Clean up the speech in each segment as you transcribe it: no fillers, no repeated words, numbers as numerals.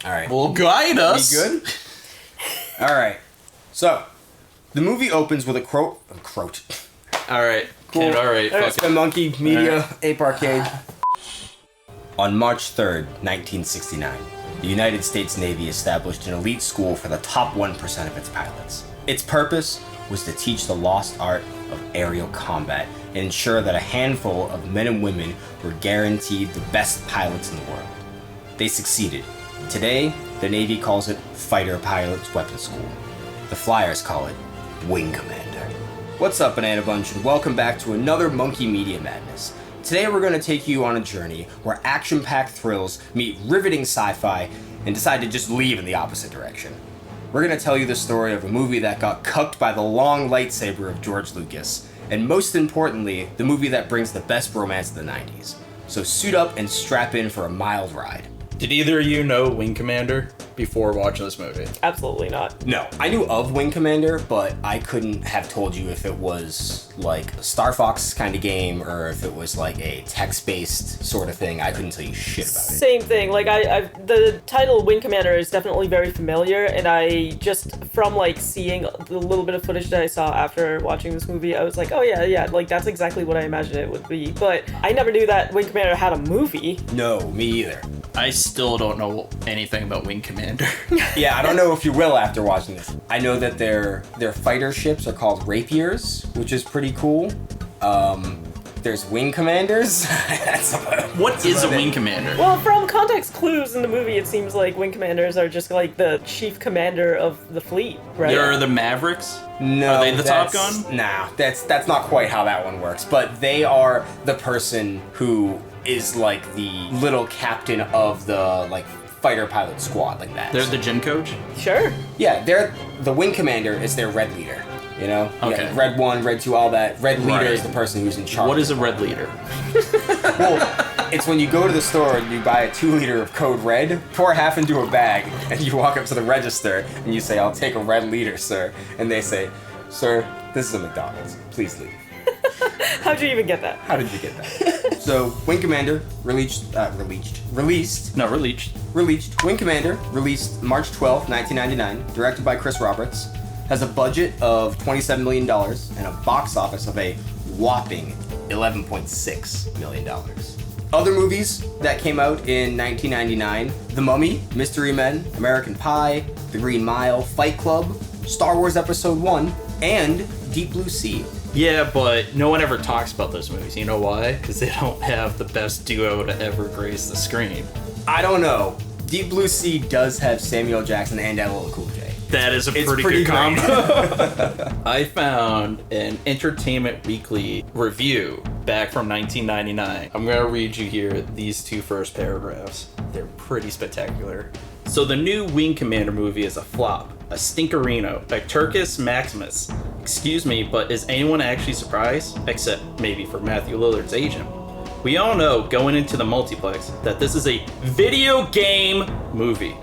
All right. Well, guide us. You good? All right. So, the movie opens with a quote. All right. Cool. All right. It's the Monkey Media Ape Arcade. On March 3rd, 1969, the United States Navy established an elite school for the top 1% of its pilots. Its purpose was to teach the lost art of aerial combat and ensure that a handful of men and women were guaranteed the best pilots in the world. They succeeded. Today, the Navy calls it Fighter Pilots Weapons School. The Flyers call it Wing Commander. What's up, Banana Bunch, and welcome back to another Monkey Media Madness. Today we're going to take you on a journey where action-packed thrills meet riveting sci-fi and decide to just leave in the opposite direction. We're going to tell you the story of a movie that got cucked by the long lightsaber of George Lucas, and most importantly, the movie that brings the best romance of the 90s. So suit up and strap in for a mild ride. Did either of you know Wing Commander before watching this movie? Absolutely not. No, I knew of Wing Commander, but I couldn't have told you if it was like a Star Fox kind of game or if it was like a text-based sort of thing. I couldn't tell you shit about it. Same thing. Like the title Wing Commander is definitely very familiar, and I just from like seeing the little bit of footage that I saw after watching this movie, I was like, oh yeah, like that's exactly what I imagined it would be. But I never knew that Wing Commander had a movie. No, me either. I still don't know anything about Wing Commander. Yeah, I don't know if you will after watching this. I know that their fighter ships are called Rapiers, which is pretty cool. There's Wing Commanders. What is a Wing Commander? Well, from context clues in the movie, it seems like Wing Commanders are just like the chief commander of the fleet, right? They're the Mavericks? No, Are they the Top Gun? Nah, that's not quite how that one works. But they are the person who is like the little captain of the like fighter pilot squad, like that. They're the gym coach? Sure. Yeah, they're the Wing Commander is their red leader. You know? Okay. Yeah, red 1, red 2, all that. Red leader Right. is the person who's in charge. What is a red leader? Well, it's when you go to the store and you buy a 2-liter of Code Red, pour half into a bag, and you walk up to the register and you say, "I'll take a red liter, sir." And they say, "Sir, this is a McDonald's. Please leave." How'd you even get that? How did you get that? So, Wing Commander released. Wing Commander released March 12, 1999, directed by Chris Roberts, has a budget of $27 million and a box office of a whopping $11.6 million. Other movies that came out in 1999, The Mummy, Mystery Men, American Pie, The Green Mile, Fight Club, Star Wars Episode 1, and Deep Blue Sea. Yeah, but no one ever talks about those movies. You know why? Because they don't have the best duo to ever grace the screen. I don't know. Deep Blue Sea does have Samuel Jackson and LL Cool J. That is a pretty good combo. I found an Entertainment Weekly review back from 1999. I'm going to read you here these two first paragraphs. They're pretty spectacular. So the new Wing Commander movie is a flop, a stinkerino, a Turcus Maximus. Excuse me, but is anyone actually surprised? Except maybe for Matthew Lillard's agent. We all know going into the multiplex that this is a video game movie.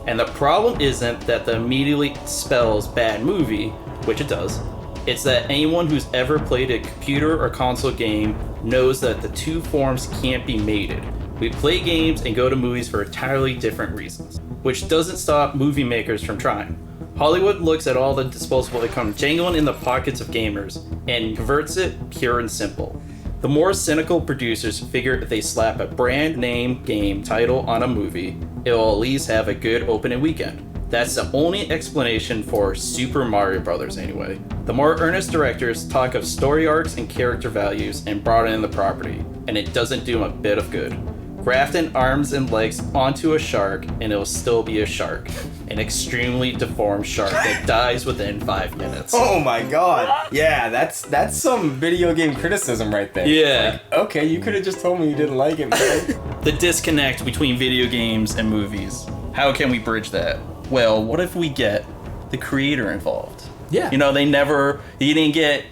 And the problem isn't that the immediately spells bad movie, which it does. It's that anyone who's ever played a computer or console game knows that the two forms can't be mated. We play games and go to movies for entirely different reasons, which doesn't stop movie makers from trying. Hollywood looks at all the disposable income jangling in the pockets of gamers and converts it pure and simple. The more cynical producers figure if they slap a brand name game title on a movie, it'll at least have a good opening weekend. That's the only explanation for Super Mario Bros. Anyway. The more earnest directors talk of story arcs and character values and broaden in the property, and it doesn't do them a bit of good. Grafting arms and legs onto a shark and it'll still be a shark. An extremely deformed shark that dies within 5 minutes. Oh my god. Yeah, that's some video game criticism right there. Yeah. Like, okay, you could have just told me you didn't like it, man. The disconnect between video games and movies. How can we bridge that? Well, what if we get the creator involved? Yeah. You know, you didn't get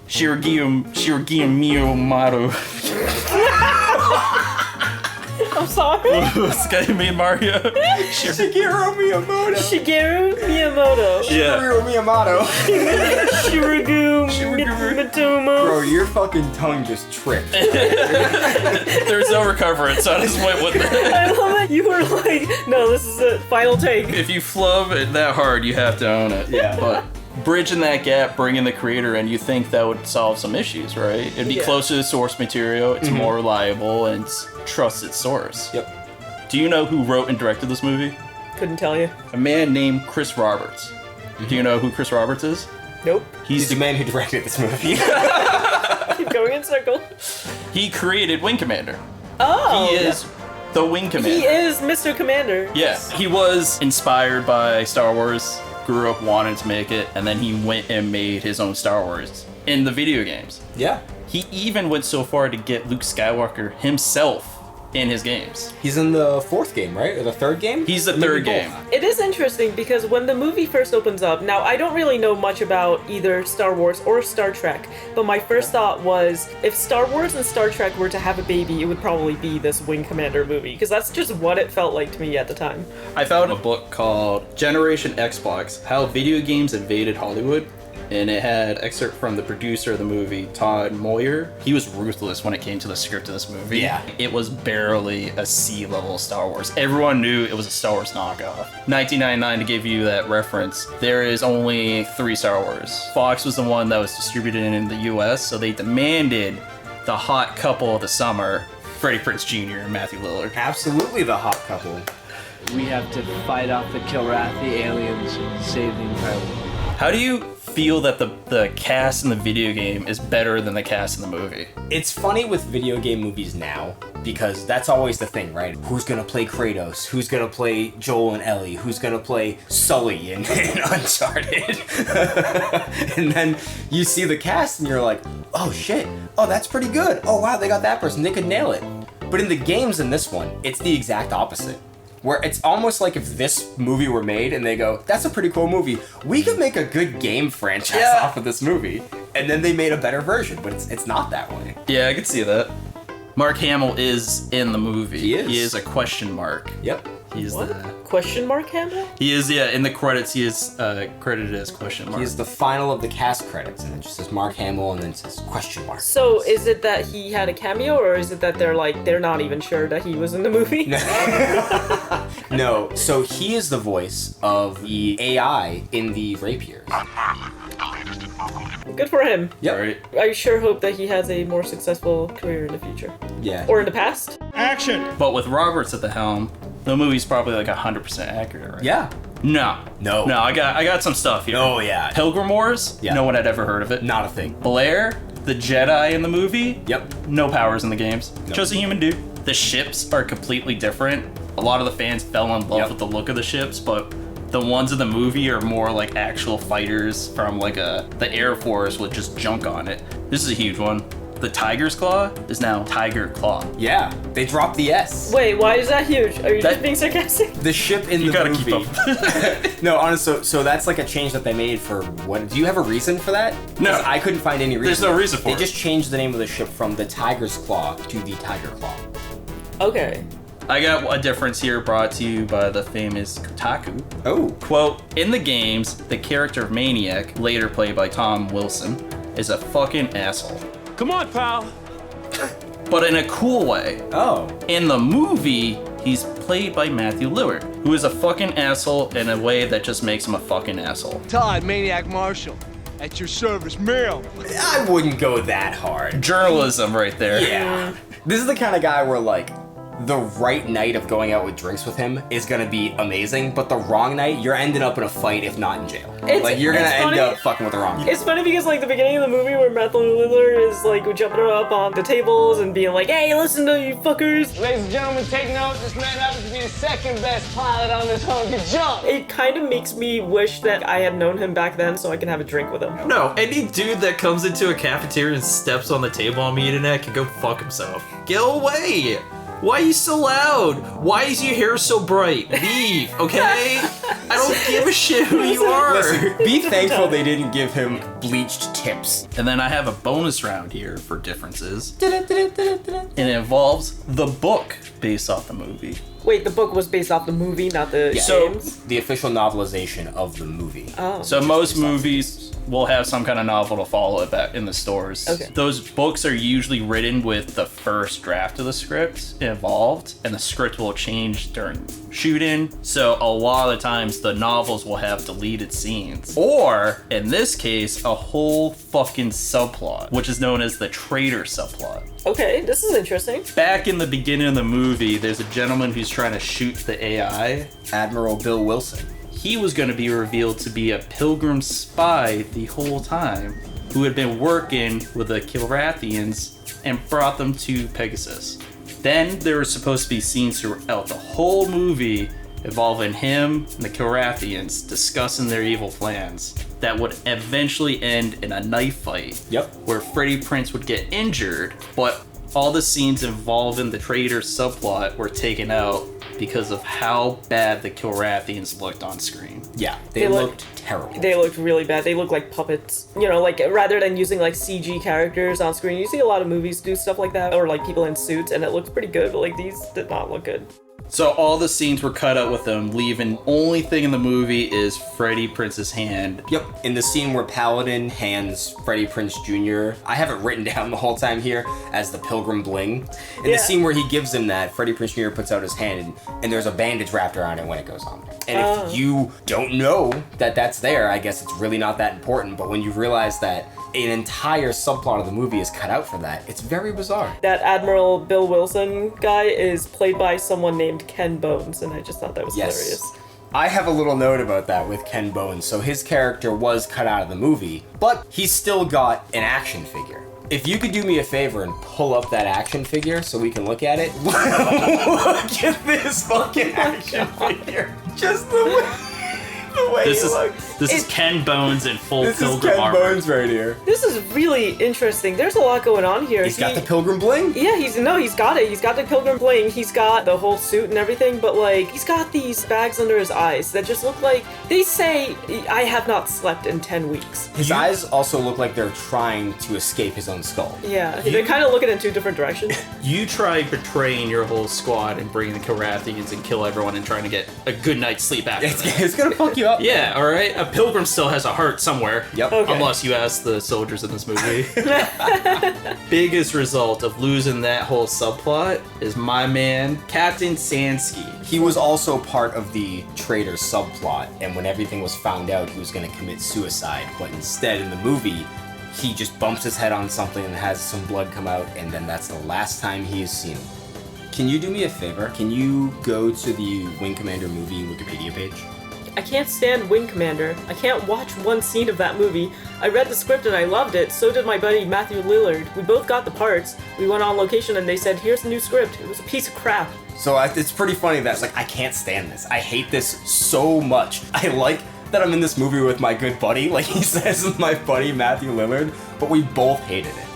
Shigeru Miyamoto. I'm sorry. This guy made Mario. Shigeru Miyamoto. Shigeru Miyamoto. Yeah. Shigeru Miyamoto. Shirigu Mitomo. Bro, your fucking tongue just tripped. There's no recovery, so I just went with it. I love that you were like, no, this is the final take. If you flub it that hard, you have to own it. Yeah. But bridging that gap, bringing the creator in, you think that would solve some issues, right? It'd be closer to source material, it's more reliable, and it's trusted source. Yep. Do you know who wrote and directed this movie? Couldn't tell you. A man named Chris Roberts. Do you know who Chris Roberts is? Nope. He's the man who directed this movie. Keep going in circle. He created Wing Commander. Oh. He is the Wing Commander. He is Mr. Commander. Yeah, he was inspired by Star Wars, grew up wanting to make it, and then he went and made his own Star Wars in the video games. Yeah. He even went so far to get Luke Skywalker himself in his games. He's in the fourth game, right? Or the third game? He's the Maybe third both. game. It is interesting because when the movie first opens up, now I don't really know much about either Star Wars or Star Trek, but my first thought was if Star Wars and Star Trek were to have a baby, it would probably be this Wing Commander movie, because that's just what it felt like to me at the time. I found a book called Generation Xbox, How Video Games Invaded Hollywood. And it had excerpt from the producer of the movie, Todd Moyer. He was ruthless when it came to the script of this movie. Yeah. It was barely a C-level Star Wars. Everyone knew it was a Star Wars knockoff. 1999, to give you that reference, there is only 3 Star Wars. Fox was the one that was distributed in the US, so they demanded the hot couple of the summer, Freddie Prinze Jr. and Matthew Lillard. Absolutely the hot couple. We have to fight off the Kilrathi aliens and save the entire world. How do you feel that the cast in the video game is better than the cast in the movie? It's funny with video game movies now, because that's always the thing, right? Who's gonna play Kratos? Who's gonna play Joel and Ellie? Who's gonna play Sully in Uncharted? And then you see the cast and you're like, oh shit, oh that's pretty good. Oh wow, they got that person, they could nail it. But in the games in this one, it's the exact opposite. Where it's almost like if this movie were made and they go, that's a pretty cool movie, we could make a good game franchise off of this movie. And then they made a better version, but it's not that way. Yeah, I can see that. Mark Hamill is in the movie. He is. He is a question mark. Yep. He's What? the. Question mark Hamill? He is, yeah, in the credits, he is credited as question mark. He's the final of the cast credits, and it just says Mark Hamill, and then it says question mark. So is it that he had a cameo, or is it that they're not even sure that he was in the movie? No, so he is the voice of the AI in the Rapiers. Good for him. Yep. Right? I sure hope that he has a more successful career in the future. Yeah. Or in the past. But with Roberts at the helm, the movie's probably like 100% accurate, right? Yeah. No. No. No, I got some stuff here. Oh, yeah. Pilgrim Wars? Yeah. No one had ever heard of it. Not a thing. Blair, the Jedi in the movie? Yep. No powers in the games. Nope. Just a human dude. The ships are completely different. A lot of the fans fell in love with the look of the ships, but the ones in the movie are more like actual fighters from like the Air Force with just junk on it. This is a huge one. The Tiger's Claw is now Tiger Claw. Yeah. They dropped the S. Wait, why is that huge? Are you That- just being sarcastic? The ship in You the gotta movie. keep up. No, honestly, so that's like a change that they made for what? Do you have a reason for that? No. 'Cause I couldn't find any reason. There's no reason for They it. just changed the name of the ship from the Tiger's Claw to the Tiger Claw. Okay. I got a difference here brought to you by the famous Kotaku. Oh. Quote, in the games, the character of Maniac, later played by Tom Wilson, is a fucking asshole. Come on, pal. But in a cool way. Oh. In the movie, he's played by Matthew Lillard, who is a fucking asshole in a way that just makes him a fucking asshole. Todd, Maniac Marshall. At your service, ma'am. I wouldn't go that hard. Journalism right there. Yeah. This is the kind of guy where, like, the right night of going out with drinks with him is gonna be amazing, but the wrong night, you're ending up in a fight, if not in jail. Like, you're gonna it's end funny. up fucking with the wrong guy. It's funny because like the beginning of the movie where Matthew Lillard is like jumping up on the tables and being like, "Hey, listen to you fuckers." Ladies and gentlemen, take note. This man happens to be the second best pilot on this hunk of junk. It kind of makes me wish that I had known him back then so I can have a drink with him. No, any dude that comes into a cafeteria and steps on the table on me eating that can go fuck himself. Get away! Why are you so loud? Why is your hair so bright? Leave, okay? I don't give a shit who you are. Listen, be thankful they didn't give him bleached tips. And then I have a bonus round here for differences. And it involves the book based off the movie. Wait, the book was based off the movie, not the games? The official novelization of the movie. Oh. So most movies will have some kind of novel to follow it back in the stores. Okay. Those books are usually written with the first draft of the script involved, and the script will change during shooting. So a lot of the times the novels will have deleted scenes. Or, in this case, a whole fucking subplot, which is known as the traitor subplot. Okay, this is interesting. Back in the beginning of the movie, there's a gentleman who's trying to shoot the AI. Admiral Bill Wilson. He was going to be revealed to be a Pilgrim spy the whole time, who had been working with the Kilrathians and brought them to Pegasus. Then there were supposed to be scenes throughout the whole movie involving him and the Kilrathians discussing their evil plans that would eventually end in a knife fight. Yep. Where Freddie Prinze would get injured, but all the scenes involving the traitor subplot were taken out because of how bad the Kilrathians looked on screen. Yeah, they looked terrible. They looked really bad. They looked like puppets. You know, like rather than using like CG characters on screen, you see a lot of movies do stuff like that, or like people in suits, and it looks pretty good, but like these did not look good. So all the scenes were cut out with them, leaving only thing in the movie is Freddie Prinze's hand. Yep, in the scene where Paladin hands Freddie Prinze Jr., I have it written down the whole time here as the Pilgrim Bling. In the scene where he gives him that, Freddie Prinze Jr. puts out his hand and there's a bandage wrapped around it when it goes on. And if you don't know that that's there, I guess it's really not that important, but when you realize that an entire subplot of the movie is cut out for that, it's very bizarre. That Admiral Bill Wilson guy is played by someone named Ken Bones, and I just thought that was hilarious. I have a little note about that with Ken Bones. So his character was cut out of the movie, but he's still got an action figure. If you could do me a favor and pull up that action figure so we can look at it. Look at this fucking action figure. Just the way This he is looks. this is Ken Bones in full This is Pilgrim Ken armor. Bones right here. This is really interesting. There's a lot going on here. He's got the Pilgrim Bling. Yeah, he's got it. He's got the Pilgrim Bling. He's got the whole suit and everything, but like, he's got these bags under his eyes that just look like, they say, I have not slept in 10 weeks. His eyes also look like they're trying to escape his own skull. Yeah, they're kind of looking in two different directions. You try betraying your whole squad and bringing the Kilrathians and kill everyone and trying to get a good night's sleep after that. It's gonna fuck you up. Yeah, alright? A pilgrim still has a heart somewhere. Yep. Okay. Unless you ask the soldiers in this movie. Biggest result of losing that whole subplot is my man, Captain Sansky. He was also part of the traitor subplot, and when everything was found out, he was going to commit suicide. But instead, in the movie, he just bumps his head on something and has some blood come out, and then that's the last time he is seen. Can you do me a favor? Can you go to the Wing Commander movie Wikipedia page? I can't stand Wing Commander. I can't watch one scene of that movie. I read the script and I loved it. So did my buddy Matthew Lillard. We both got the parts. We went on location and they said, here's the new script. It was a piece of crap. So it's pretty funny that it's like, I can't stand this. I hate this so much. I like that I'm in this movie with my good buddy, like he says, my buddy Matthew Lillard, but we both hated it.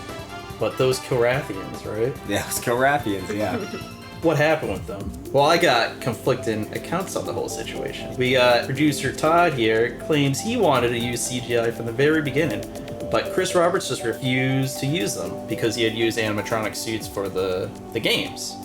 But those Kilrathians, right? Yeah, it's Kilrathians, yeah. What happened with them? Well, I got conflicting accounts on the whole situation. We got producer Todd here claims he wanted to use CGI from the very beginning, but Chris Roberts just refused to use them because he had used animatronic suits for the games.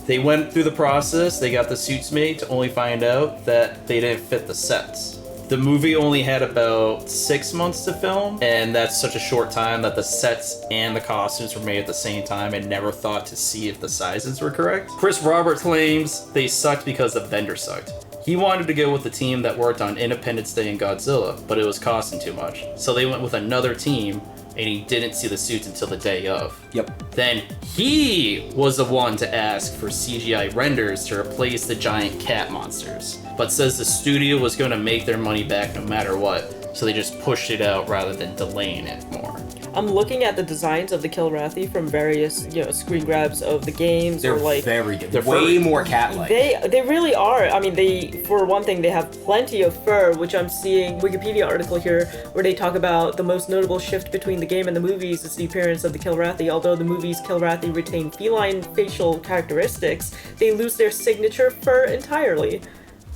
They went through the process, they got the suits made to only find out that they didn't fit the sets. The movie only had about 6 months to film, and that's such a short time that the sets and the costumes were made at the same time and never thought to see if the sizes were correct. Chris Roberts claims they sucked because the vendor sucked. He wanted to go with the team that worked on Independence Day and Godzilla, but it was costing too much. So they went with another team, and he didn't see the suits until the day of. Yep. Then he was the one to ask for CGI renders to replace the giant cat monsters, but says the studio was going to make their money back no matter what, so they just pushed it out rather than delaying it more. I'm looking at the designs of the Kilrathi from various, screen grabs of the games. They're or like very good. they're Way furry. more cat-like. They really are. I mean, for one thing, they have plenty of fur, which I'm seeing Wikipedia article here where they talk about the most notable shift between the game and the movies is the appearance of the Kilrathi. Although the movies Kilrathi retain feline facial characteristics, they lose their signature fur entirely.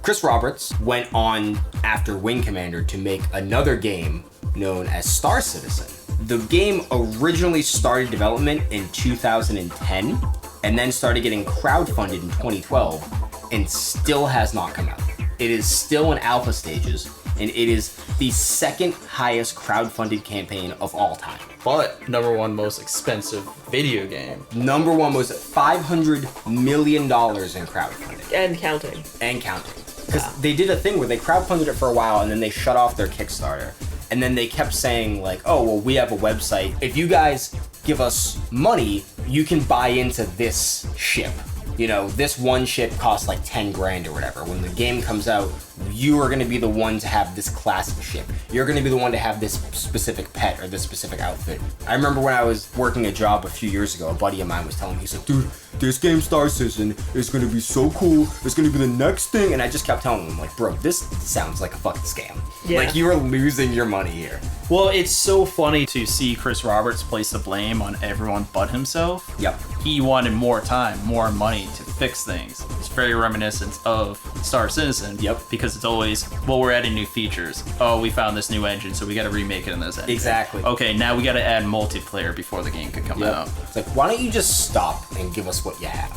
Chris Roberts went on after Wing Commander to make another game known as Star Citizen. The game originally started development in 2010 and then started getting crowdfunded in 2012 and still has not come out. It is still in alpha stages and it is the second highest crowdfunded campaign of all time. But #1 most expensive video game. Number one was $500 million in crowdfunding. And counting. And counting. Because they did a thing where they crowdfunded it for a while and then they shut off their Kickstarter. And then they kept saying like, oh, well, we have a website. If you guys give us money, you can buy into this ship. This one ship costs like 10 grand or whatever. When the game comes out, you are going to be the one to have this classic ship. You're going to be the one to have this specific pet or this specific outfit. I remember when I was working a job a few years ago, a buddy of mine was telling me, he's like, dude, this game Star Citizen is going to be so cool. It's going to be the next thing. And I just kept telling him, like, bro, this sounds like a fucking scam. Yeah. Like, you are losing your money here. Well, it's so funny to see Chris Roberts place the blame on everyone but himself. Yep. He wanted more time, more money to fix things. It's very reminiscent of Star Citizen. Yep. Because it's always, well, we're adding new features. Oh, we found this new engine, so we got to remake it in this engine. Exactly. Okay, now we got to add multiplayer before the game could come out. It's like, why don't you just stop and give us what you have?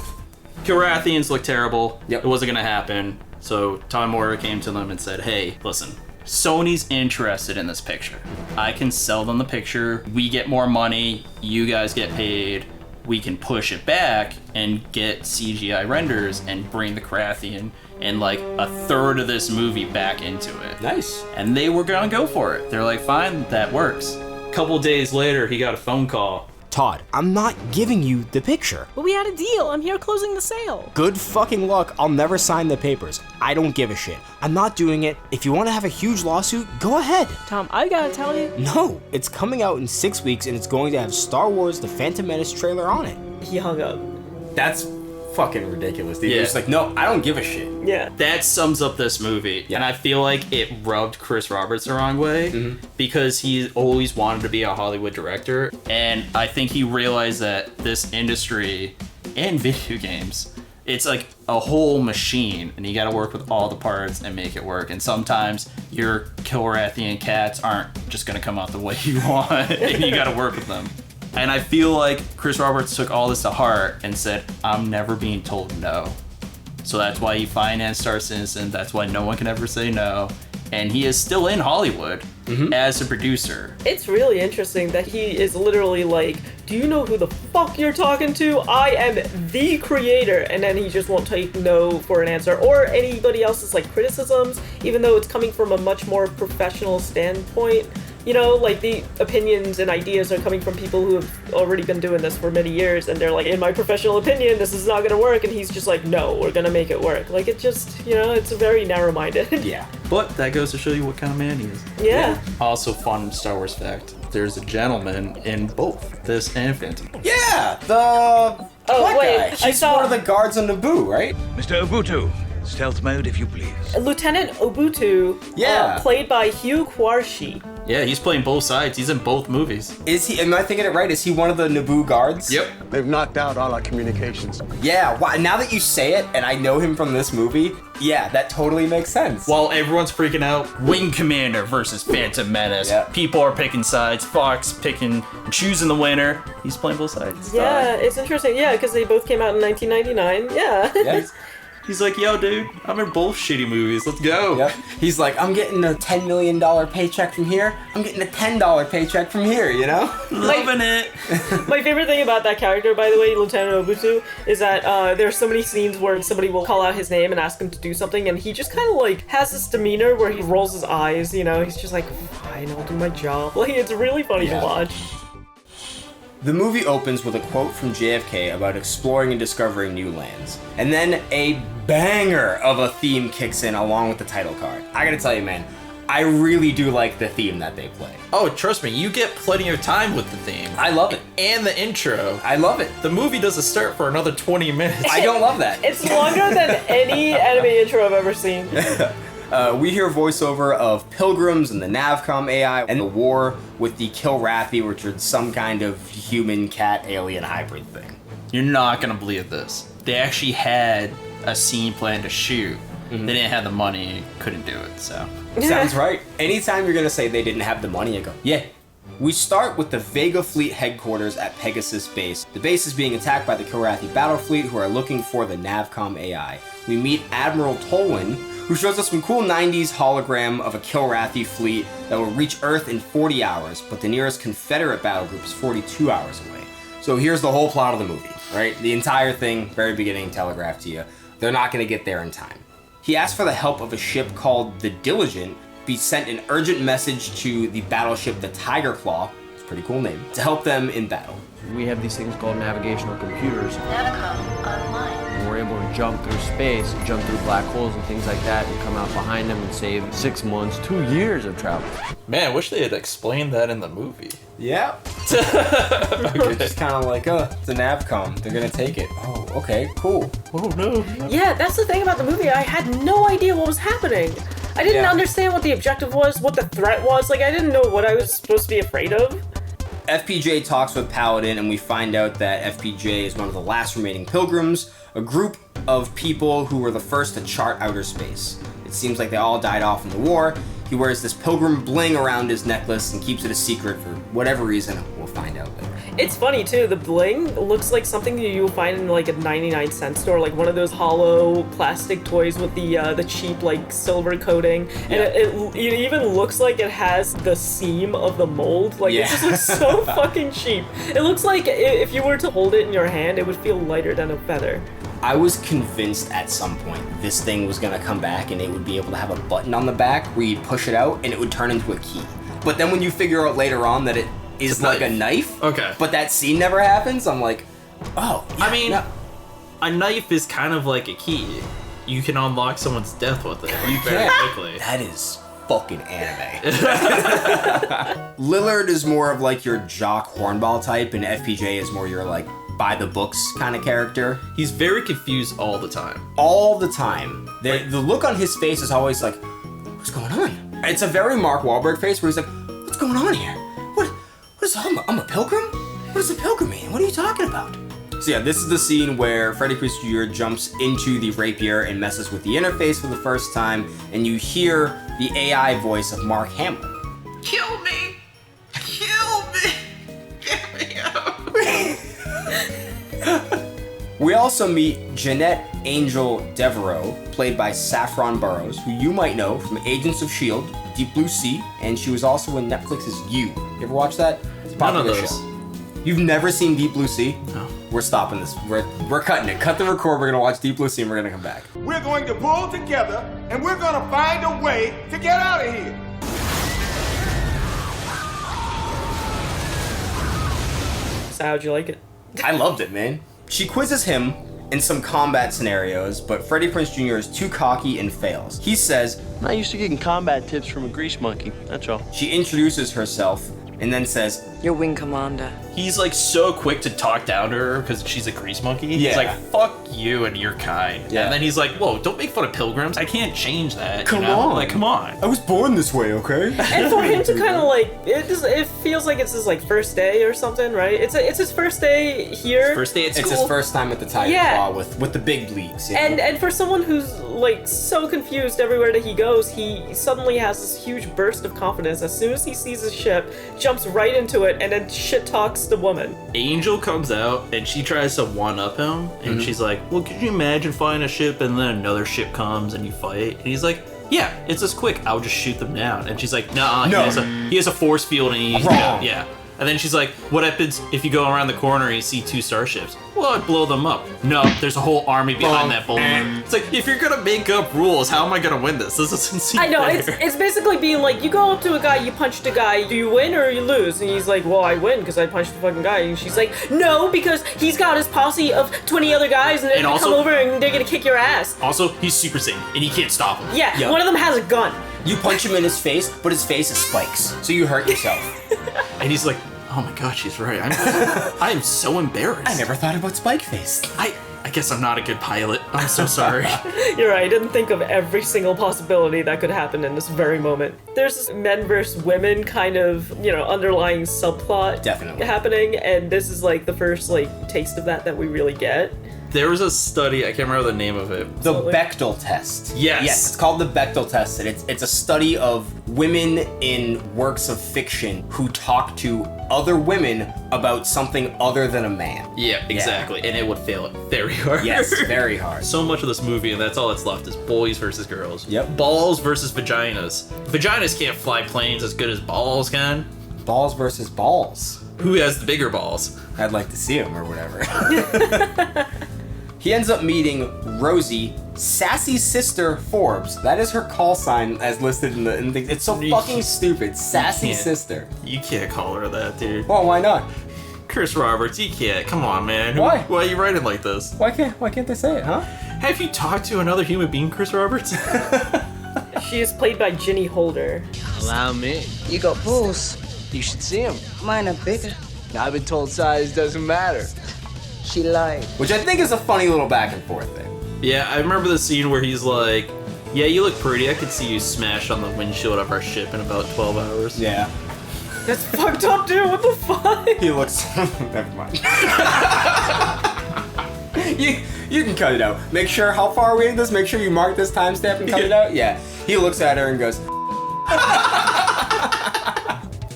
Kilrathians look terrible. Yep. It wasn't going to happen. So Tom Moyer came to them and said, hey, listen, Sony's interested in this picture. I can sell them the picture. We get more money. You guys get paid. We can push it back and get CGI renders and bring the Kilrathian and like a third of this movie back into it. Nice. And they were gonna go for it. They're like, fine, that works. A couple days later, he got a phone call. Todd, I'm not giving you the picture. But we had a deal. I'm here closing the sale. Good fucking luck. I'll never sign the papers. I don't give a shit. I'm not doing it. If you want to have a huge lawsuit, go ahead. Tom, I gotta tell you. No, it's coming out in 6 weeks and it's going to have Star Wars The Phantom Menace trailer on it. He hung up. That's fucking ridiculous, dude. Yeah. You're just like, no, I don't give a shit. Yeah. That sums up this movie. Yeah. And I feel like it rubbed Chris Roberts the wrong way because he always wanted to be a Hollywood director. And I think he realized that this industry and video games, it's like a whole machine and you got to work with all the parts and make it work. And sometimes your Kilrathian cats aren't just going to come out the way you want and you got to work with them. And I feel like Chris Roberts took all this to heart and said, I'm never being told no. So that's why he financed Star Citizen. That's why no one can ever say no. And he is still in Hollywood as a producer. It's really interesting that he is literally like, do you know who the fuck you're talking to? I am the creator. And then he just won't take no for an answer or anybody else's like criticisms, even though it's coming from a much more professional standpoint. Like the opinions and ideas are coming from people who have already been doing this for many years and they're like, in my professional opinion, this is not gonna work. And he's just like, no, we're gonna make it work. Like, it just, it's very narrow-minded. Yeah. But that goes to show you what kind of man he is. Yeah. Also, fun Star Wars fact. There's a gentleman in both this and Phantom. Yeah, the black wait, guy. I He's saw- one of the guards on Naboo, right? Mr. Obutu, stealth mode if you please. Lieutenant Obutu, Yeah. played by Hugh Quarshie. Yeah, he's playing both sides. He's in both movies. Is he, am I thinking it right? Is he one of the Naboo guards? Yep. They've knocked out all our communications. Yeah, now that you say it, and I know him from this movie, yeah, that totally makes sense. While everyone's freaking out, Wing Commander versus Phantom Menace. Yeah. People are picking sides. Fox picking, choosing the winner. He's playing both sides. Yeah, it's interesting. Yeah, because they both came out in 1999. Yeah. Yes. He's like, yo, dude, I'm in both shitty movies. Let's go. Yep. He's like, I'm getting a $10 million paycheck from here. I'm getting a $10 paycheck from here, Loving it. My favorite thing about that character, by the way, Lieutenant Obutu, is that there's so many scenes where somebody will call out his name and ask him to do something, and he just kind of like has this demeanor where he rolls his eyes, he's just like, fine, I'll do my job. Like, it's really funny to watch. The movie opens with a quote from JFK about exploring and discovering new lands. And then a banger of a theme kicks in along with the title card. I gotta tell you, man, I really do like the theme that they play. Oh, trust me, you get plenty of time with the theme. I love it. And the intro. I love it. The movie doesn't start for another 20 minutes. I don't love that. It's longer than any anime intro I've ever seen. We hear voiceover of Pilgrims and the Navcom AI and the war with the Kilrathi, which are some kind of human cat alien hybrid thing. You're not gonna believe this. They actually had a scene planned to shoot. They didn't have the money, couldn't do it, so. Sounds right. Anytime you're gonna say they didn't have the money, I go, yeah. We start with the Vega Fleet headquarters at Pegasus Base. The base is being attacked by the Kilrathi battle fleet who are looking for the Navcom AI. We meet Admiral Tolwyn, who shows us some cool 90s hologram of a Kilrathi fleet that will reach Earth in 40 hours, but the nearest Confederate battle group is 42 hours away. So here's the whole plot of the movie, right? The entire thing, very beginning, telegraphed to you. They're not gonna get there in time. He asked for the help of a ship called the Diligent, be sent an urgent message to the battleship the Tiger Claw, it's a pretty cool name, to help them in battle. We have these things called navigational computers. Navicom online. And we're able to jump through space, jump through black holes and things like that, and come out behind them and save 6 months, 2 years of travel. Man, I wish they had explained that in the movie. Yeah. It's just kind of like, it's a Navcom. They're gonna take it. Oh, okay, cool. Oh no. Yeah, that's the thing about the movie. I had no idea what was happening. I didn't understand what the objective was, what the threat was. Like, I didn't know what I was supposed to be afraid of. FPJ talks with Paladin, and we find out that FPJ is one of the last remaining pilgrims, a group of people who were the first to chart outer space. It seems like they all died off in the war. He wears this pilgrim bling around his necklace and keeps it a secret for whatever reason. We'll find out later. It's funny too, the bling looks like something that you'll find in like a 99-cent store, like one of those hollow plastic toys with the cheap like silver coating. And it even looks like it has the seam of the mold. Like it just looks so fucking cheap. It looks like if you were to hold it in your hand, it would feel lighter than a feather. I was convinced at some point this thing was gonna come back and it would be able to have a button on the back where you'd push it out and it would turn into a key. But then when you figure out later on that it is like a knife, but that scene never happens, I'm like, oh. Yeah, I mean, a knife is kind of like a key. You can unlock someone's death with it very quickly. That is fucking anime. Lillard is more of like your jock hornball type, and FPJ is more your like by the books kind of character. He's very confused all the time. All the time. The look on his face is always like, what's going on? It's a very Mark Wahlberg face where he's like, what's going on here? What is I'm a pilgrim? What does a pilgrim mean? What are you talking about? So yeah, this is the scene where Freddie Prinze Jr. jumps into the rapier and messes with the interface for the first time, and you hear the AI voice of Mark Hamill. Kill me! Kill me! Get me out! We also meet Jeanette Angel Devereaux, played by Saffron Burrows, who you might know from Agents of S.H.I.E.L.D., Deep Blue Sea, and she was also in Netflix's You. You ever watch that? It's a popular None of those. show. You've never seen Deep Blue Sea? No. We're stopping this. We're cutting it. Cut the record. We're gonna watch Deep Blue Sea and we're gonna come back. We're going to pull together and we're gonna find a way to get out of here. So how'd you like it? I loved it, man. She quizzes him in some combat scenarios, but Freddie Prinze Jr. is too cocky and fails. He says, I'm not used to getting combat tips from a grease monkey, that's all. She introduces herself and then says, your wing commander. He's like so quick to talk down to her because she's a grease monkey. Yeah. He's like, fuck you and your kind. Yeah. And then he's like, whoa, don't make fun of pilgrims. I can't change that. Come you know? on. Like, come on. I was born this way, okay? And for him to kind of like, it feels like it's his like first day or something, right? It's his first day here. First day at school. It's his first time at the Tiger Claw with the big bleeds. Yeah. And for someone who's like so confused everywhere that he goes, he suddenly has this huge burst of confidence. As soon as he sees his ship, jumps right into it, and then shit talks the woman. Angel comes out and she tries to one-up him, and she's like, well, could you imagine flying a ship and then another ship comes and you fight? And he's like, yeah, it's this quick, I'll just shoot them down. And she's like, nah, no. he has a force field and he's wrong. Yeah. And then she's like, what happens if you go around the corner and you see 2 starships? Well, I'd blow them up. No, there's a whole army behind that boulder. It's like, if you're gonna make up rules, how am I gonna win this? This doesn't seem I know, fair. it's basically being like, you go up to a guy, you punch the guy, do you win or you lose? And he's like, well, I win because I punched the fucking guy. And she's like, no, because he's got his posse of 20 other guys and they're gonna come over and they're gonna kick your ass. Also, he's Super Saiyan and he can't stop him. Yeah, one of them has a gun. You punch him in his face, but his face is spikes, so you hurt yourself. And he's like, oh my god, she's right. I am so embarrassed. I never thought about Spike Face. I guess I'm not a good pilot. I'm so sorry. You're right, I didn't think of every single possibility that could happen in this very moment. There's this men versus women kind of, underlying subplot Definitely happening, and this is like the first taste of that we really get. There was a study, I can't remember the name of it. The Bechdel test. Yes. Yes, it's called the Bechdel test, and it's a study of women in works of fiction who talk to other women about something other than a man. Yeah, exactly. And it would fail it very hard. Yes, very hard. So much of this movie, and that's all that's left, is boys versus girls. Yep. Balls versus vaginas. Vaginas can't fly planes as good as balls can. Balls versus balls. Who has the bigger balls? I'd like to see him or whatever. He ends up meeting Rosie, Sassy's sister, Forbes. That is her call sign as listed in the it's so fucking stupid. Sassy sister. You can't call her that, dude. Well, why not? Chris Roberts, you can't. Come on, man. Why? Why are you writing like this? Why can't they say it, huh? Have you talked to another human being, Chris Roberts? She is played by Ginny Holder. Allow me. You got balls. You should see him. Mine are bigger. I've been told size doesn't matter. She lied. Which I think is a funny little back and forth thing. Yeah, I remember the scene where he's like, yeah, you look pretty. I could see you smash on the windshield of our ship in about 12 hours. Yeah. That's fucked up, dude. What the fuck? He looks... Never mind. You can cut it out. Make sure, how far are we in this? Make sure you mark this timestamp and cut it out? Yeah. He looks at her and goes...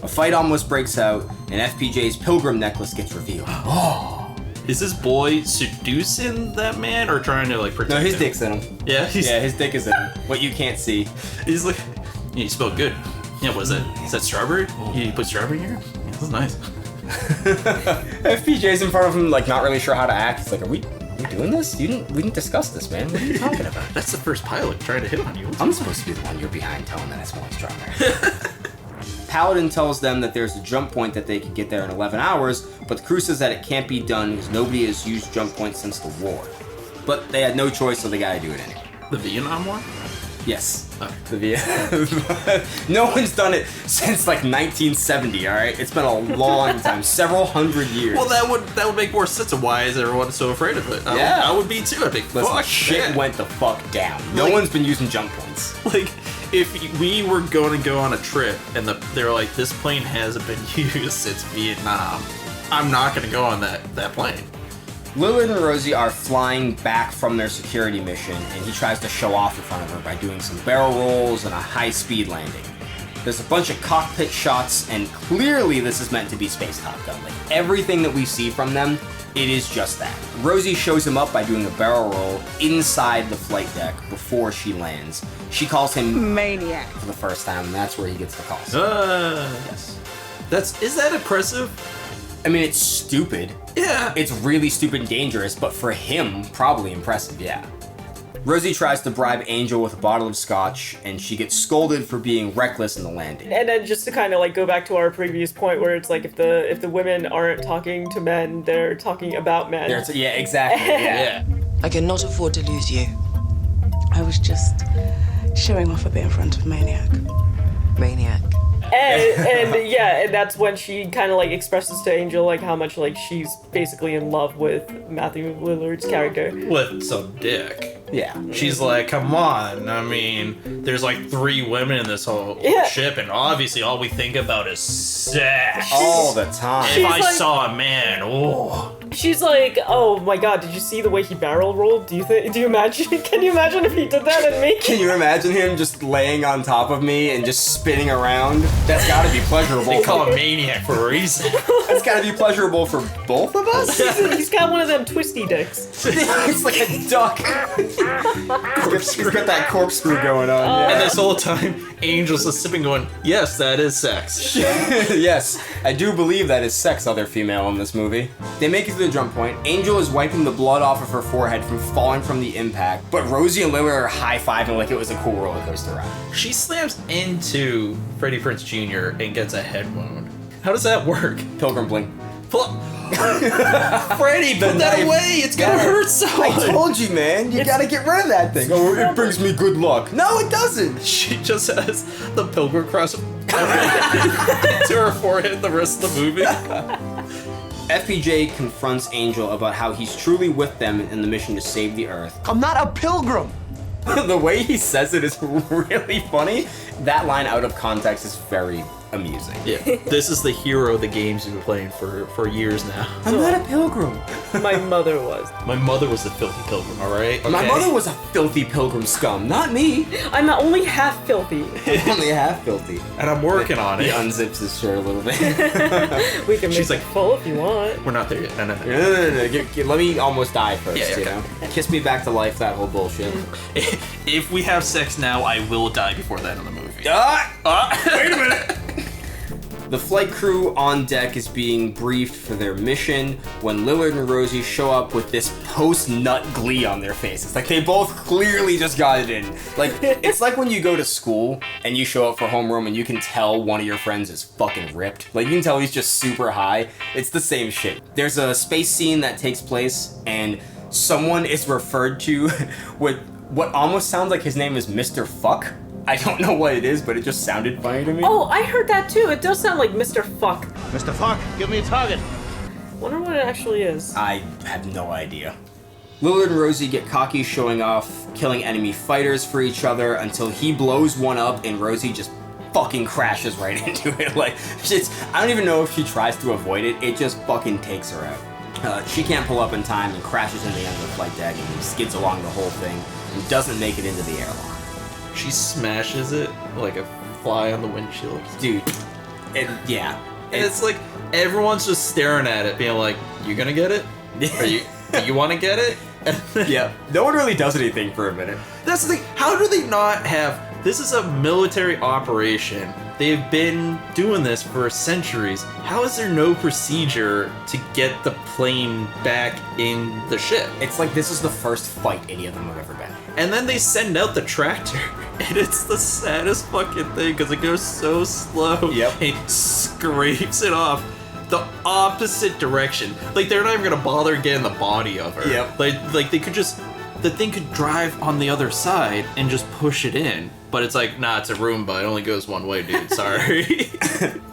A fight almost breaks out, and FPJ's pilgrim necklace gets revealed. Oh! Is this boy seducing that man or trying to protect him? No, his dick's in him. Yeah? Yeah, his dick is in him. What you can't see. He's like, yeah, you smell good. Yeah, what is that? Is that strawberry? Yeah, you put strawberry in here? Yeah, that's nice. FPJ's in front of him, not really sure how to act. He's like, are we doing this? We didn't discuss this, man. What are you talking about? That's the first pilot trying to hit on you. I'm supposed to be the one you're behind telling that it's more strawberry. Paladin tells them that there's a jump point that they can get there in 11 hours, but the crew says that it can't be done because nobody has used jump points since the war. But they had no choice, so they gotta do it anyway. The Vietnam War? Yes. No one's done it since 1970, alright? It's been a long time, several hundred years. Well, that would make more sense of why is everyone so afraid of it. I would be too. I'd be fuck shit went the fuck down. No one's been using jump points. If we were going to go on a trip and they were like, this plane hasn't been used since Vietnam, I'm not going to go on that plane. Lillard and Rosie are flying back from their security mission, and he tries to show off in front of her by doing some barrel rolls and a high-speed landing. There's a bunch of cockpit shots, and clearly this is meant to be Space Top Gun. Everything that we see from them, it is just that. Rosie shows him up by doing a barrel roll inside the flight deck before she lands. She calls him Maniac for the first time, and that's where he gets the call. Yes. Is that impressive? I mean, it's stupid. Yeah. It's really stupid and dangerous, but for him, probably impressive, yeah. Rosie tries to bribe Angel with a bottle of scotch, and she gets scolded for being reckless in the landing. And then just to kind of go back to our previous point where it's if the women aren't talking to men, they're talking about men. Yeah, exactly. Yeah. I cannot afford to lose you. I was just showing off a bit in front of Maniac. And that's when she kind of expresses to Angel how much she's basically in love with Matthew Lillard's character. With some dick. Yeah. She's like, come on. I mean, there's 3 women in this whole ship, and obviously all we think about is sex. All the time. If I saw a man, oh. She's like, oh my god, did you see the way he barrel rolled? Can you imagine if he did that at me? Can you imagine him just laying on top of me and just spinning around? That's gotta be pleasurable. They call him Maniac for a reason. That's gotta be pleasurable for both of us? He's got one of them twisty dicks. It's like a duck. He's got that corkscrew going on. And this whole time, Angel's just sipping going, yes, that is sex. Yes, I do believe that is sex, other female in this movie. They make it to the jump point. Angel is wiping the blood off of her forehead from falling from the impact, but Rosie and Lillard are high-fiving like it was a cool roller coaster ride. She slams into Freddie Prinze Jr. and gets a head wound. How does that work? Pilgrim Bling. Freddie, put that away. It's gonna hurt so much. I told you, man. You gotta get rid of that thing. Oh, it brings me good luck. No, it doesn't. She just has the pilgrim cross to her forehead the rest of the movie. FPJ confronts Angel about how he's truly with them in the mission to save the Earth. I'm not a pilgrim. The way he says it is really funny. That line out of context is very amusing. Yeah, this is the hero of the games you've been playing for years now. I'm not a pilgrim. My mother was. My mother was the filthy pilgrim, alright? Okay. My mother was a filthy pilgrim scum, not me. I'm only half filthy. Only half filthy. And I'm working on He it. unzips his shirt a little bit. We can make She's it like, full if you want. We're not there yet. No. No. Let me almost die first, Yeah, you know? Kiss me back to life, that whole bullshit. If we have sex now, I will die before that in the movie. Wait a minute! The flight crew on deck is being briefed for their mission when Lillard and Rosie show up with this post-nut glee on their faces. Like, they both clearly just got it in. Like, it's like when you go to school and you show up for homeroom and you can tell one of your friends is fucking ripped. Like, you can tell he's just super high. It's the same shit. There's a space scene that takes place and someone is referred to with what almost sounds like his name is Mr. Fuck. I don't know what it is, but it just sounded funny to me. Oh, I heard that too. It does sound like Mr. Fuck. Mr. Fuck, give me a target. Wonder what it actually is. I have no idea. Lillard and Rosie get cocky, showing off killing enemy fighters for each other until he blows one up and Rosie just fucking crashes right into it. Like, I don't even know if she tries to avoid it, it just fucking takes her out. She can't pull up in time and crashes into the end of the flight deck and skids along the whole thing and doesn't make it into the airlock. She smashes it like a fly on the windshield. Dude, yeah. And it's like, everyone's just staring at it, being like, you gonna get it? Do you want to get it? Yeah. No one really does anything for a minute. That's the thing. How do they not have... This is a military operation. They've been doing this for centuries. How is there no procedure to get the plane back in the ship? It's like this is the first fight any of them have ever been. And then they send out the tractor, and it's the saddest fucking thing because it goes so slow. Yep. He scrapes it off the opposite direction. Like, they're not even gonna bother getting the body of her. Yep. Like they could just... The thing could drive on the other side and just push it in. But it's like, nah, it's a Roomba. It only goes one way, dude. Sorry.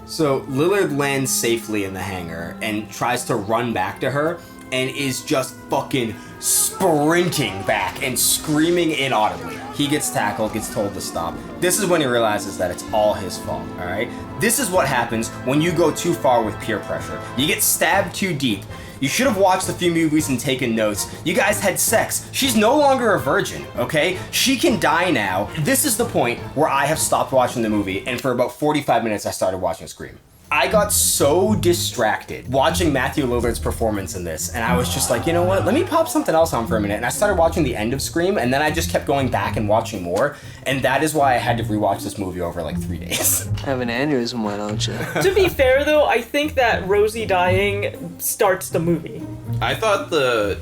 So Lillard lands safely in the hangar and tries to run back to her and is just fucking sprinting back and screaming inaudibly. He gets tackled, gets told to stop. This is when he realizes that it's all his fault, alright? This is what happens when you go too far with peer pressure. You get stabbed too deep. You should have watched a few movies and taken notes. You guys had sex. She's no longer a virgin, okay? She can die now. This is the point where I have stopped watching the movie, and for about 45 minutes I started watching Scream. I got so distracted watching Matthew Lillard's performance in this, and I was just like, you know what, let me pop something else on for a minute. And I started watching the end of Scream, and then I just kept going back and watching more, and that is why I had to rewatch this movie over like 3 days. Have an aneurysm, why don't you? To be fair though, I think that Rosie dying starts the movie. I thought the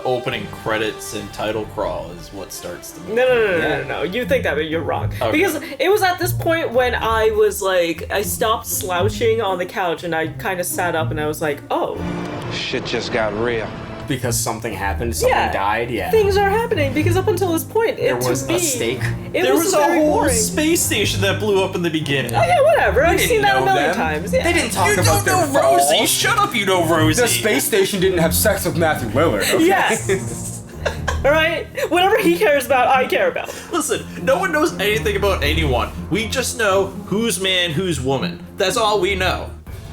opening credits and title crawl is what starts the movie. No. You think that, but you're wrong. Okay. Because it was at this point when I was like, I stopped slouching on the couch and I kind of sat up and I was like, oh. Shit just got real. Because something happened, someone died, yeah. Things are happening because up until this point, There was a stake. There was a whole boring. space station that blew up in the beginning. Oh yeah, whatever. I've seen that a know million them. times. Yeah. They didn't talk You about don't their know Rosie. fall. Shut up, you know Rosie. The space station didn't have sex with Matthew Lillard, okay? Yes. All right. Whatever he cares about, I care about. Listen, no one knows anything about anyone. We just know who's man, who's woman. That's all we know.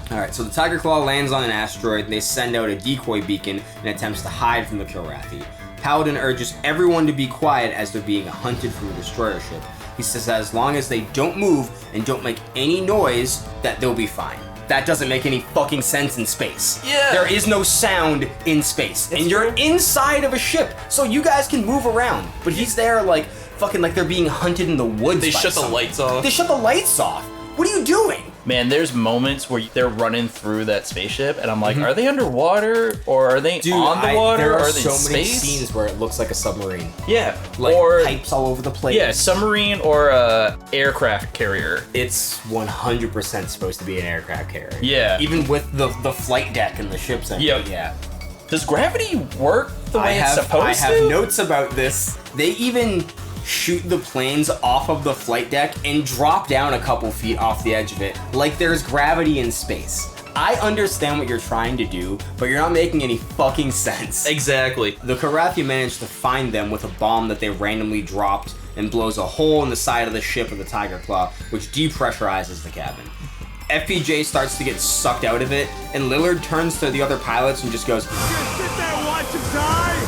Alright, so the Tiger Claw lands on an asteroid and they send out a decoy beacon in attempts to hide from the Kilrathi. Paladin urges everyone to be quiet as they're being hunted from a destroyer ship. He says that as long as they don't move and don't make any noise, that they'll be fine. That doesn't make any fucking sense in space. Yeah. There is no sound in space. And you're inside of a ship, so you guys can move around. But he's there like, fucking like they're being hunted in the woods They by shut the someone. lights off. They shut the lights off. What are you doing? Man, there's moments where they're running through that spaceship, and I'm like, are they underwater or are they on the water? There are they so in many space? scenes where it looks like a submarine. Yeah, Like or pipes all over the place. yeah, submarine or a aircraft carrier. It's 100% supposed to be an aircraft carrier. Yeah. Even with the flight deck and the ships and Yep. yeah. Does gravity work the way it's supposed I to? have notes about this. They even shoot the planes off of the flight deck and drop down a couple feet off the edge of it, like there's gravity in space. I understand what you're trying to do, but you're not making any fucking sense. Exactly. The Karathi managed to find them with a bomb that they randomly dropped and blows a hole in the side of the ship of the Tiger Claw, which depressurizes the cabin. FPJ starts to get sucked out of it, and Lillard turns to the other pilots and just goes,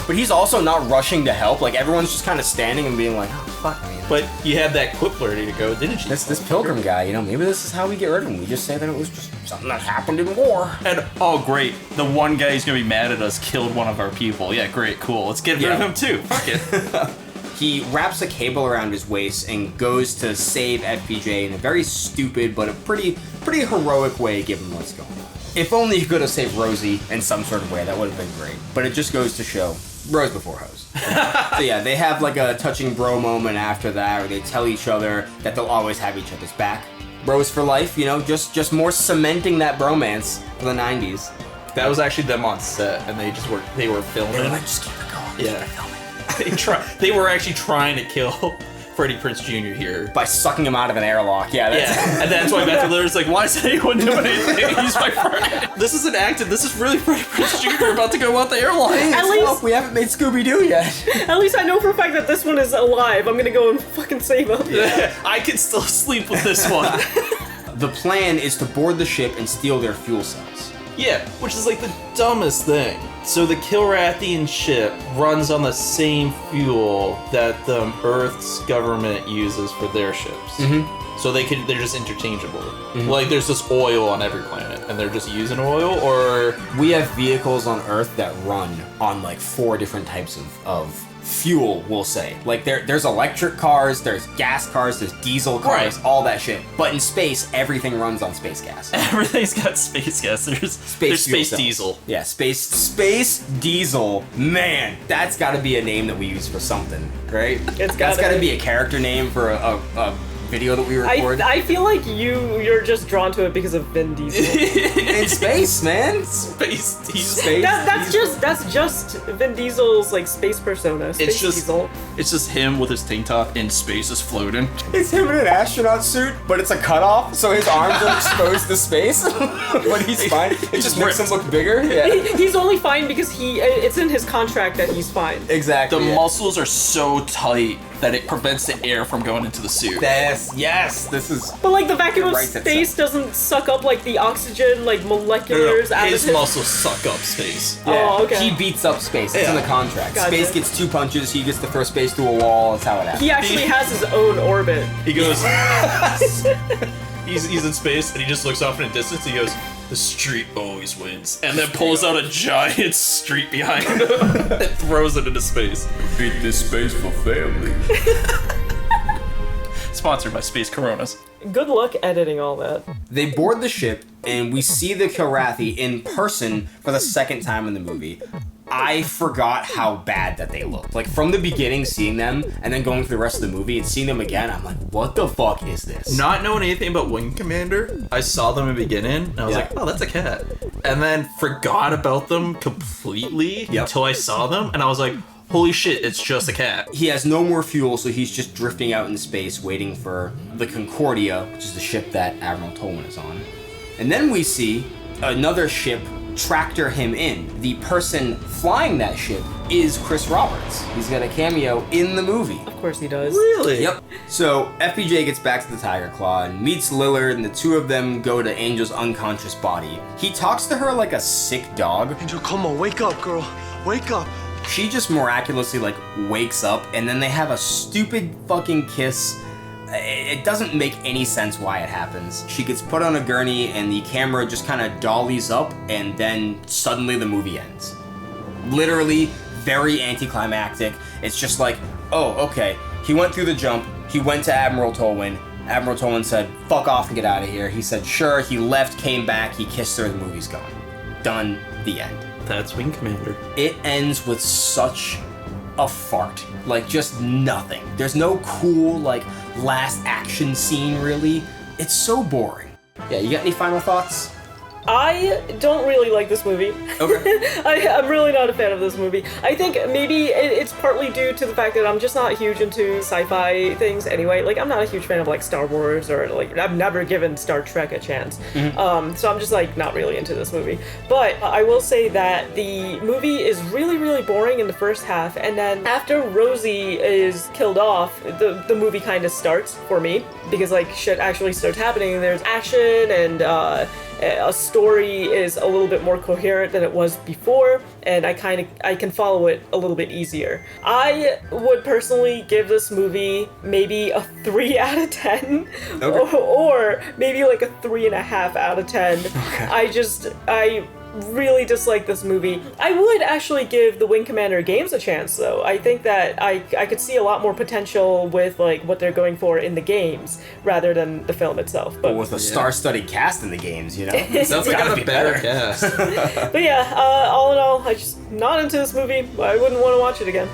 but he's also not rushing to help. Like, everyone's just kind of standing and being like, oh, fuck, man. But you had that quip ready to go, didn't you? This Pilgrim guy, you know, maybe this is how we get rid of him. We just say that it was just something that happened in war. And, oh, great. The one guy who's going to be mad at us killed one of our people. Yeah, great, cool. Let's get rid of him, too. Fuck it. He wraps a cable around his waist and goes to save FPJ in a very stupid but a pretty heroic way given what's going on. If only he could have saved Rosie in some sort of way, that would have been great. But it just goes to show, Rose before hose. So yeah, they have like a touching bro moment after that, where they tell each other that they'll always have each other's back. Bros for life, you know, just more cementing that bromance for the 90s. That was actually them on set, and they were filming. They were like, just keep it going, yeah. They were actually trying to kill Freddie Prinze Jr. here. By sucking him out of an airlock, yeah. And that's why Matthew Lillard's like, why is anyone doing anything? He's my friend. This isn't acted. This is really Freddie Prinze Jr. about to go out the airlock. At least we haven't made Scooby-Doo yet. At least I know for a fact that this one is alive. I'm gonna go and fucking save him. Yeah, I can still sleep with this one. The plan is to board the ship and steal their fuel cells. Yeah, which is like the dumbest thing. So the Kilrathian ship runs on the same fuel that the Earth's government uses for their ships. So they're just interchangeable. Like there's just oil on every planet, and they're just using oil. Or we have vehicles on Earth that run on like 4 different types of fuel, we'll say. Like there's electric cars, there's gas cars, there's diesel cars, all that shit. But in space, everything runs on space gas. Everything's got space gas. There's space diesel. Yeah, space diesel. Man, that's got to be a name that we use for something, right? That's got to be a character name for a video that we record. I feel like you're just drawn to it because of Vin Diesel. In space, man. Space Diesel. Space that's just Vin Diesel's like space persona. Space Diesel. It's just him with his tank top in space is floating. It's him in an astronaut suit, but it's a cutoff, so his arms are exposed to space. But he's fine. It just makes him look bigger. Yeah. He's only fine because it's in his contract that he's fine. Exactly. The muscles are so tight that it prevents the air from going into the suit. Yes, this is... But like the vacuum of space doesn't suck up like the oxygen, like moleculars out of his muscles suck up space. Yeah. Oh, okay. He beats up space. It's in the contract. Gotcha. Space gets 2 punches, he gets to throw space through a wall, that's how it happens. He actually has his own orbit. He goes... he's in space, and he just looks off in the distance, and he goes, the street always wins. And then pulls out a giant street behind him and throws it into space. Beat this space for family. Sponsored by Space Coronas. Good luck editing all that. They board the ship, and we see the Kilrathi in person for the second time in the movie. I forgot how bad that they looked. Like, from the beginning, seeing them, and then going through the rest of the movie and seeing them again, I'm like, what the fuck is this? Not knowing anything about Wing Commander, I saw them in the beginning, and I was like, oh, that's a cat. And then forgot about them completely until I saw them, and I was like, holy shit, it's just a cat. He has no more fuel, so he's just drifting out in space, waiting for the Concordia, which is the ship that Admiral Tolman is on. And then we see another ship tractor him in. The person flying that ship is Chris Roberts. He's got a cameo in the movie. Of course he does. Really? Yep. So FPJ gets back to the Tiger Claw and meets Lillard, and the two of them go to Angel's unconscious body. He talks to her like a sick dog. Angel, come on, wake up, girl. Wake up. She just miraculously wakes up, and then they have a stupid fucking kiss. It doesn't make any sense why it happens. She gets put on a gurney, and the camera just kind of dollies up, and then suddenly the movie ends. Literally, very anticlimactic. It's just like, oh, okay, he went through the jump, he went to Admiral Tolwyn, Admiral Tolan said, fuck off and get out of here. He said, sure. He left, came back, he kissed her, the movie's gone. Done. The end. That's Wing Commander. It ends with such a fart. Like, just nothing. There's no cool, like, last action scene, really. It's so boring. Yeah, you got any final thoughts? I don't really like this movie. Okay. I'm really not a fan of this movie. I think maybe it's partly due to the fact that I'm just not huge into sci-fi things anyway. Like, I'm not a huge fan of, like, Star Wars or, like, I've never given Star Trek a chance. So I'm just, like, not really into this movie. But I will say that the movie is really, really boring in the first half, and then after Rosie is killed off, the movie kind of starts for me, because, like, shit actually starts happening. There's action, and a story is a little bit more coherent than it was before, and I can follow it a little bit easier. I would personally give this movie maybe a 3 out of 10, or maybe like a 3.5 out of 10. Okay. I really dislike this movie. I would actually give the Wing Commander games a chance, though. I think that I could see a lot more potential with, like, what they're going for in the games rather than the film itself. But with a star-studded cast in the games, you know? Sounds like a better cast. But yeah, all in all, I just not into this movie. I wouldn't want to watch it again.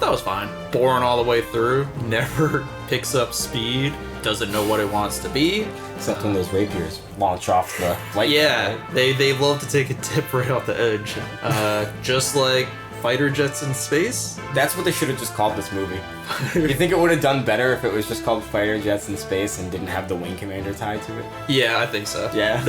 That was fine. Boring all the way through. Never picks up speed. Doesn't know what it wants to be. Except when those rapiers launch off the light. Yeah, they love to take a tip right off the edge. Just like fighter jets in space. That's what they should have just called this movie. You think it would have done better if it was just called Fighter Jets in Space and didn't have the Wing Commander tied to it? Yeah, I think so. Yeah.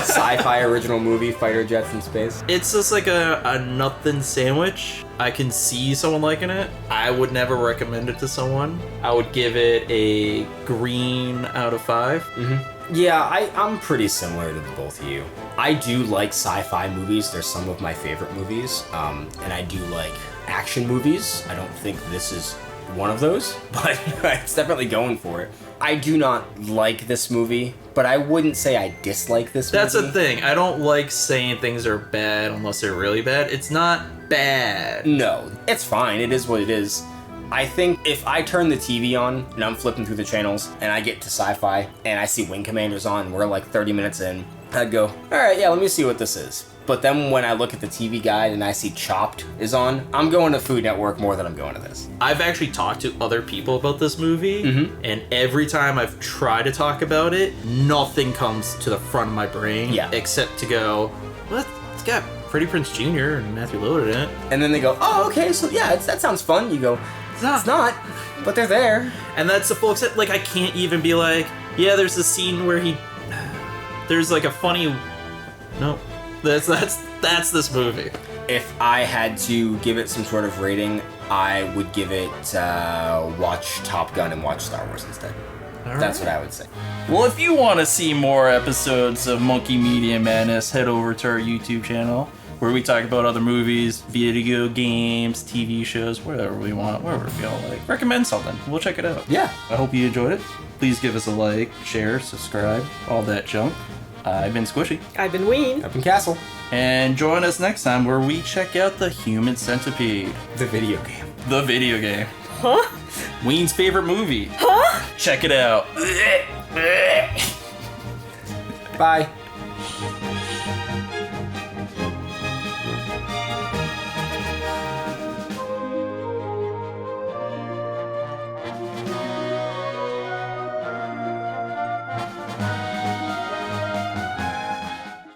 Sci-fi original movie, Fighter Jets in Space. It's just like a nothing sandwich. I can see someone liking it. I would never recommend it to someone. I would give it a green out of 5. Yeah, I'm pretty similar to the both of you. I do like sci-fi movies. They're some of my favorite movies. And I do like action movies. I don't think this is one of those, but it's definitely going for it. I do not like this movie, but I wouldn't say I dislike this movie. That's the thing. I don't like saying things are bad unless they're really bad. It's not bad. No, it's fine. It is what it is. I think if I turn the TV on and I'm flipping through the channels and I get to sci-fi and I see Wing Commanders on and we're like 30 minutes in, I'd go, all right, yeah, let me see what this is. But then when I look at the TV guide and I see Chopped is on, I'm going to Food Network more than I'm going to this. I've actually talked to other people about this movie, and every time I've tried to talk about it, nothing comes to the front of my brain except to go, what? It's got Freddie Prinze Jr. and Matthew Lillard in it. And then they go, oh, okay, so yeah, that sounds fun. You go, it's not, but they're there. And that's the full extent. Like, I can't even be like, yeah, there's a scene where there's like a funny, no. That's this movie. If I had to give it some sort of rating, I would give it watch Top Gun and watch Star Wars instead. That's what I would say. Well, if you want to see more episodes of Monkey Media Madness, head over to our YouTube channel, where we talk about other movies, video games, TV shows, whatever we want, whatever we feel like. Recommend something. We'll check it out. Yeah. I hope you enjoyed it. Please give us a like, share, subscribe, all that junk. I've been Squishy. I've been Ween. I've been Castle. And join us next time where we check out the Human Centipede. The video game. The video game. Huh? Ween's favorite movie. Huh? Check it out. Bye.